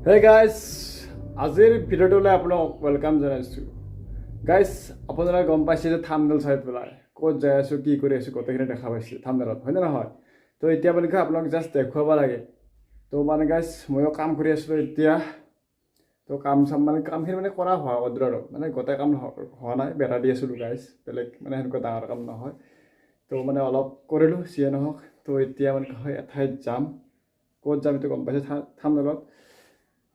Hey guys, আজিৰ ভিডিঅ'টোলৈ আপোনাক welcome জনাইছোঁ। গাইজ আপোনালোকে গম পাইছে যে থাম্বনেল চাই পেলাই ক'ত যাই আছোঁ কি কৰি আছোঁ গোটেইখিনি দেখা পাইছে থাম্বনেলত, হয়নে নহয়? তো এতিয়া মানে আপোনাক জাষ্ট দেখুৱাব লাগে। তো মানে গাইজ ময়ো কাম কৰি আছিলোঁ এতিয়া। তো কামখিনি মানে কৰা হোৱা আৰু মানে গোটেই কাম হোৱা নাই, বেৰা দি আছিলোঁ গাইজ, বেলেগ মানে সেনেকুৱা ডাঙৰ কাম নহয়। তো মানে অলপ কৰিলোঁ যিয়ে নহওক। তো এতিয়া মানে এঠাইত যাম, ক'ত যাম এইটো গম পাইছে থাম্বনেলত।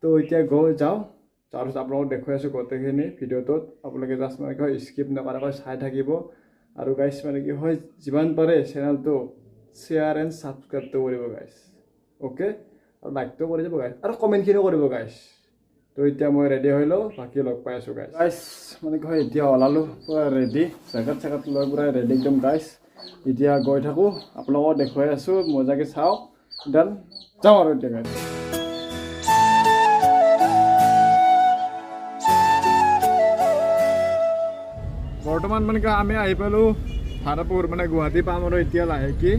তো এতিয়া যাওঁ, তাৰপিছত আপোনালোকক দেখুৱাই আছোঁ গোটেইখিনি ভিডিঅ'টোত। আপোনালোকে জাষ্ট মানে স্কিপ নকৰাকৈ চাই থাকিব। আৰু গাইজ মানে যিমান পাৰে চেনেলটো শ্বেয়াৰ এণ্ড ছাবস্ক্ৰাইবটো কৰিব গাইজ, অ'কে? আৰু লাইকটো কৰি দিব গাইজ, আৰু কমেণ্টখিনিও কৰিব গাইজ। তো এতিয়া মই ৰেডি হৈ লওঁ, বাকী লগ পাই আছোঁ গাইজ। মানে এতিয়া ওলালোঁ পূৰা ৰেডি, জেকেট লৈ পূৰা ৰেডি একদম গাইজ। এতিয়া গৈ থাকোঁ, আপোনালোকক দেখুৱাই আছোঁ, মজাকৈ চাওঁ, দেন যাওঁ আৰু এতিয়া গাইজ। বৰ্তমান মানে আমি আহি পালোঁ ভাড়াপুৰ, মানে গুৱাহাটী পাম আৰু এতিয়া লাহেকৈ।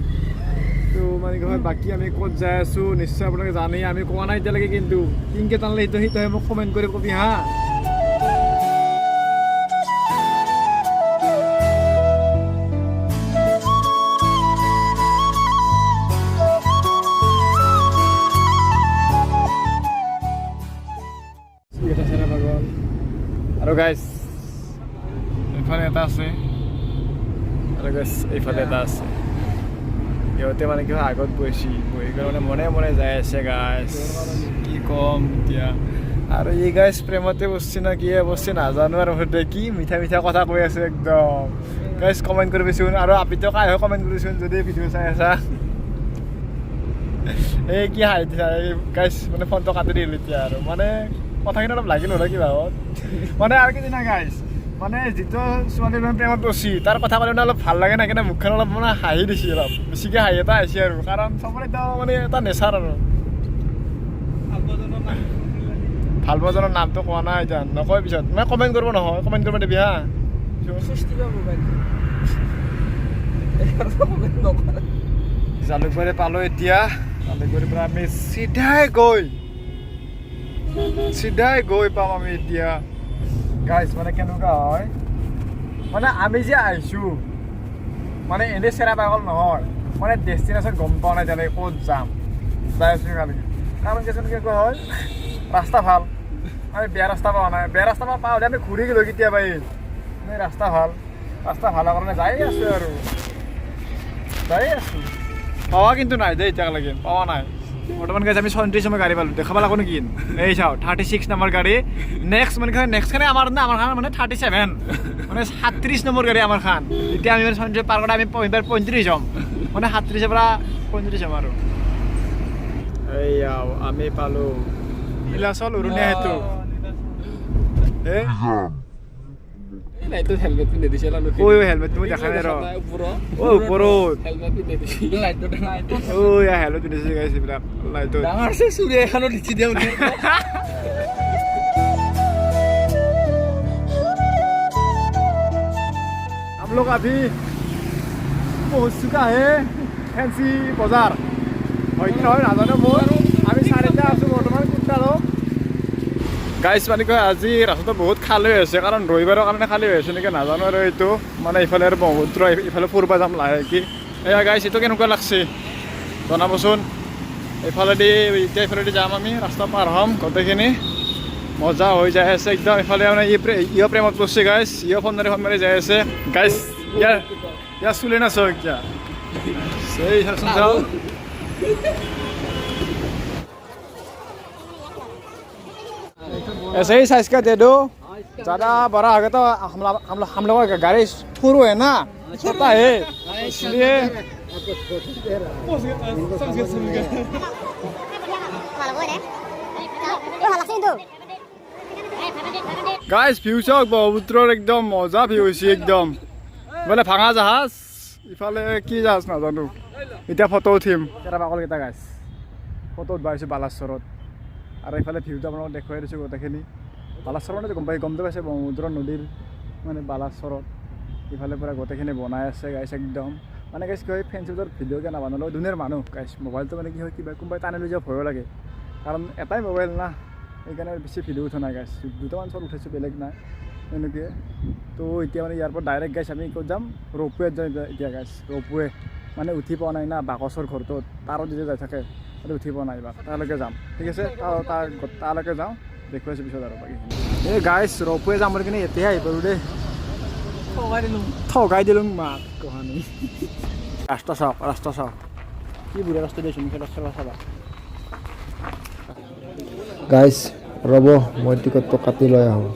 তো মানে বাকী আমি ক'ত যাই আছোঁ নিশ্চয় আপোনালোকে জানেই, আমি কোৱা নাই এতিয়ালৈকে, কিন্তু কিনকৈ টানলে সেইটোৱে মোক কমেণ্ট কৰি কবি হা। আৰু গাইজ এইফালে এটা আছে, আৰু গাইজ এইফালে এটা আছে। সিহঁতে মানে আগত বহি মানে মনে মনে যাই আছে গাইজ, কি ক'ম এতিয়া। আৰু এই গাইজ প্ৰেমতে বসছি না কি বসছি নাজানো, আৰু সিহঁতে কি মিঠা মিঠা কথা কৈ আছে একদম। গাইজ কমেণ্ট কৰিবিচোন, আৰু আপিতো কাইহে কমেণ্ট কৰিবিচোন যদি ভিডিঅ' চাই আছা। এই কি হাঁহি দিছা গাইজ, মানে ফোনটো কাটি দিলোঁ এতিয়া। আৰু মানে কথাখিনি অলপ লাগিল হ'লে কিবা মানে আৰু কি জানা গাইজ, মানে যিটো ছোৱালীৰ প্ৰেমত বসছি তাৰ কথা ক'লে অলপ ভাল লাগে না, কিন্তু মুখখন অলপ মানে হাঁহি দিছে, অলপ বেছিকৈ হাঁহি এটা আহিছে আৰু। কাৰণ চবৰে এটা মানে এটা নেচাৰ আৰু। ভাল পোৱাজনৰ নামটো কোৱা নাই এতিয়া, নকয় পিছত মানে কমেণ্ট কৰিব, নহয় কমেণ্ট কৰিব দিবি হা। জালুকবাৰী পালোঁ এতিয়া, জালুকবাৰীৰ পৰা আমি চিধাই গৈ পাম আমি এতিয়া গাইজ। মানে কেনেকুৱা হয়, মানে আমি যে আহিছোঁ মানে এনেই চেৰা পাগল নহয়, মানে ডেষ্টিনেশ্যন গম পোৱা নাই তেনেকৈ ক'ত যাম, যাই আছোঁ খালি। কাৰণ কেনেকুৱা হয়, ৰাস্তা ভাল, আমি বেয়া ৰাস্তা পোৱা নাই, বেয়া ৰাস্তা পাওঁতে আমি ঘূৰি গ'লোঁ কেতিয়াবা। এই ৰাস্তা ভাল কাৰণে যাই আছোঁ আৰু পাৱা কিন্তু নাই দেই, এতিয়ালৈকে পাৱা নাই। বৰ্তমান গাইজ আমি 37 নম্বৰ গাড়ী পালোঁ, দেখাব লাগো নেকি? এই চাওঁ 36 নম্বৰ গাড়ী। নেক্সট খানে আমাৰ খান মানে 37, মানে 37 নম্বৰ গাড়ী আমাৰ খান। এতিয়া আমি মানে 37 পাৰ কৰা আমি 35 হ'ম, মানে 37ৰ পৰা 35 হ'ম আৰু। এইয়া আমি পালোঁ নীলাচল উৰণীয়া সেতু। হেলমেট পিন্ধি দিছে, হেলমেট তুমি দেখা নাই ৰ ওপৰত হেলমেট পিন্ধিছে গাইছ, এইবিলাক লাইটত ডাঙৰ আছে চুৰি এখনো দিছি দিওঁ। हम लोग अभी पहुंच चुका है फैंसी बजार, হয় কি নহয় নাজানো মই। আমি চাৰিটা আছোঁ বৰ্তমান কুটালো গাইজ। মানে আজি ৰাস্তাটো বহুত খালী হৈ আছে, কাৰণ ৰবিবাৰৰ কাৰণে খালী হৈ আছে নেকি নাজানো আৰু। এইটো মানে ইফালে আৰু ব্ৰহ্মপুত্ৰ, ইফালে ফুৰিব যাম লাহেকৈ। এয়া গাইজ এইটো কেনেকুৱা লাগছে জনাবচোন। এইফালেদি এতিয়া এইফালেদি যাম আমি, ৰাস্তা পাৰ হ'ম, গোটেইখিনি মজা হৈ যাই আছে একদম। ইফালে মানে ইয়ো প্ৰেমত পৰছে গাইজ, ইয়ো ফোন মাৰি যাই আছে গাইজ। ইয়াৰ চুলি নাচো এতিয়া সেই চাচোন চাওঁ। ऐसे ही साइज का दे दो, ज़्यादा बड़ा होगा तो हम लोग का गाड़ी थोड़ा है ना, छोटा है इसलिए। गाइस ভিউ চাওক, ব্ৰহ্মপুত্ৰৰ একদম মজা ভিউ হৈছে একদম। মানে ভাঙা জাহাজ, ইফালে কি জাহাজ নাজানো। এতিয়া ফটো উঠিম কেইটা গাইছ, ফটো উঠবা আহিছোঁ বালাশ্বৰত। আৰু এইফালে ভিউটো আপোনালোকক দেখুৱাই দিছোঁ গোটেইখিনি। বালাশ্বৰ মানে গমটো পাইছে ব্ৰহ্মপুত্ৰ নদীৰ মানে বালাশ্বৰত। ইফালে পৰা গোটেইখিনি বনাই আছে গাইছ একদম। মানে গাইছ কি হয়, ফেঞ্চি বজাৰ ভিডিঅ' কে নাবানালেও দুনিয়াৰ মানুহ গাইছ মোবাইলটো মানে কি হয়, কিবা কোনোবাই টানি লৈ যাব ভয়ো লাগে, কাৰণ এটাই মোবাইল না। সেইকাৰণে বেছি ভিডিঅ' উঠা নাই গাইছ, দুটামান শ্বট উঠাইছোঁ, বেলেগ নাই এনেকৈ। তো এতিয়া মানে ইয়াৰ পৰা ডাইৰেক্ট গাইছ আমি ক'ত যাম, ৰ'পৱেত যাম এতিয়া গাইছ। ৰ'পৱে মানে উঠি পোৱা নাই না, বাকচৰ ঘৰটোত তাৰত যেতিয়া যাই থাকে তাতে উঠি পোৱা নাই এইবাৰ, তালৈকে যাম ঠিক আছে। তালৈকে যাওঁ, দেখুৱাইছোঁ পিছত আৰু বাকীখিনি। এই গাইছ ৰ'পৱে যাম বুলি কিনে এতিয়াহে আহি পালোঁ দেই, ঠগাই দিলোঁ মাক কহানি। ৰাস্তা চাওক কি বুঢ়া ৰাস্তা দিছোঁ, মুখে ৰাস্তা চাবা গাইজ। ৰ'ব মই টিকটটো কাটি লৈ আহোঁ।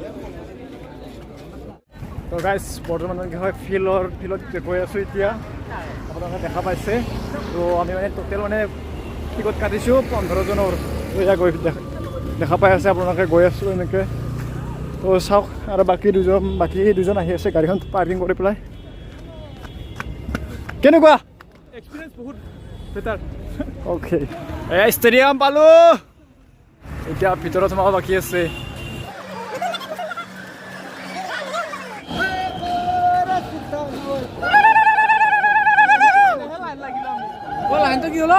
তো গাইজ বৰ্তমান কি হয় ফিল্ডত গৈ আছোঁ এতিয়া, আপোনালোকে দেখা পাইছে। তো আমি মানে টোটেল মানে টিকট কাটিছোঁ 15জনৰ, এয়া গৈ দেখা পাই আছে আপোনালোকে, গৈ আছোঁ এনেকৈ। তো চাওক আৰু বাকী দুজন আহি আছে গাড়ীখন পাৰ্কিং কৰি পেলাই। কেনেকুৱা এক্সপিৰিয়েঞ্চ? বহুত বেটাৰ। অ'কে, এয়া ষ্টেডিয়াম পালোঁ, এতিয়া ভিতৰত সোমাব বাকী আছে। লাইনটো কি হ'ল?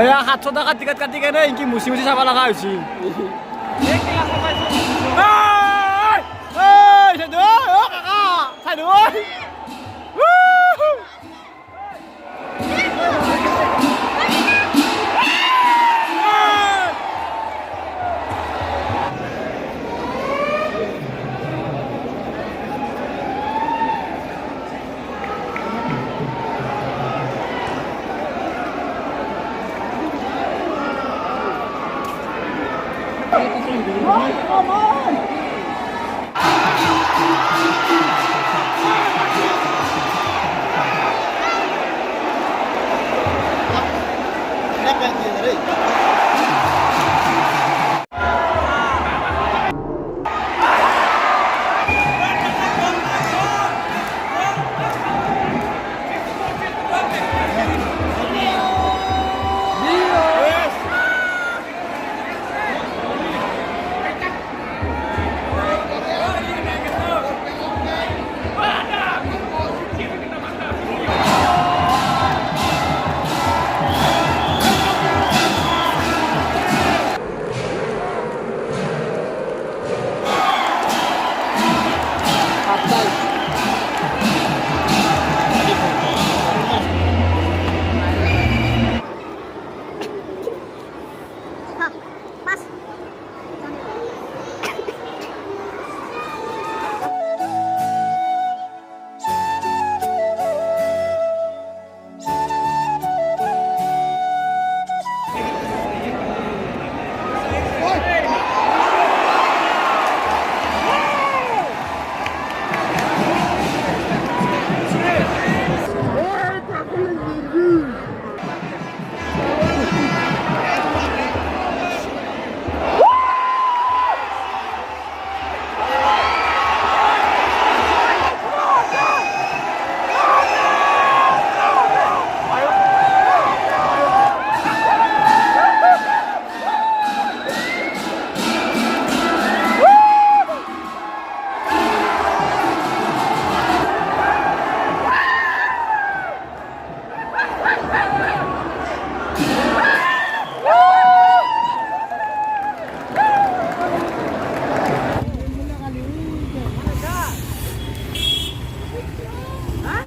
এয়া 700 টকা টিকট কাটি কেনে কি মুচি চাব লগা হৈছে।